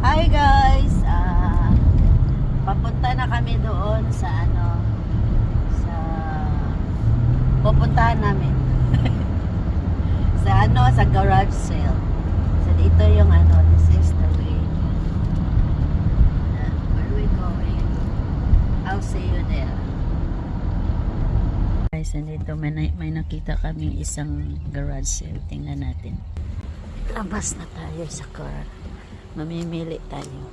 Hi guys, papunta na kami doon sa sa pupuntahan namin sa garage sale. So dito yung this is the way. Where are we going? I'll see you there. Guys, nandito may nakita kami isang garage sale. Tingnan natin. Labas na tayo sa car. Mamimili tayo.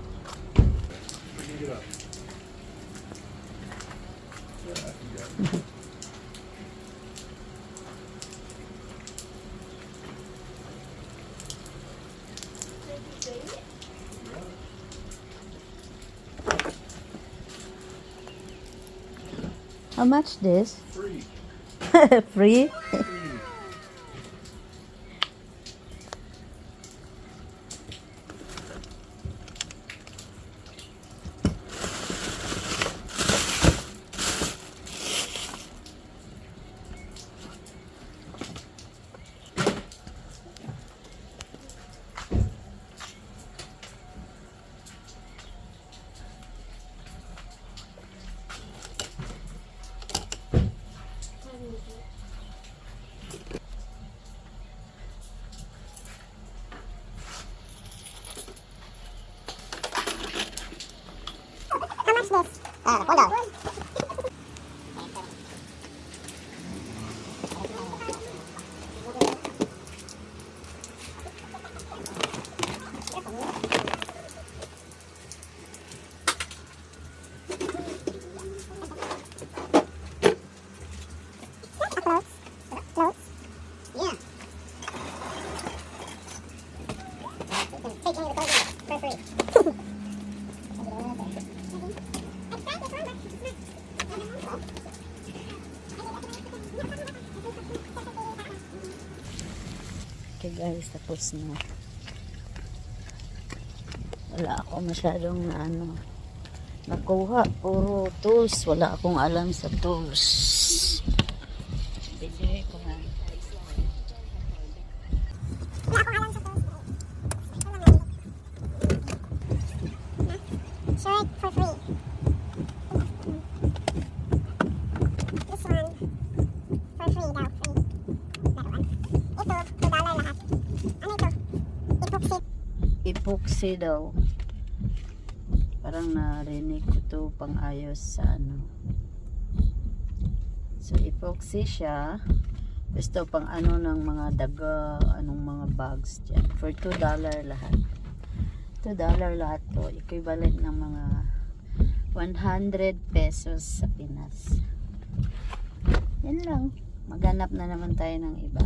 How much this? Free. Free? Hold on. Close. Yeah. Take any of the clothes for free. Okay guys, tapos na. Wala ako masyadong nakuha. Puro tools. Wala akong alam sa tools. Bigay ko na. Shirt for free. This one for free daw. Free. That one. Ito, $2 lahat. Ano ito? Epoxy. Epoxy daw. Parang narinig ko to pang ayos sa So epoxy siya. Gusto pang ng mga daga, mga bags dyan. For $2 lahat. $2 lahat to. Equivalent ng mga 100 pesos sa Pinas. Yan lang. Maghanap na naman tayo ng iba.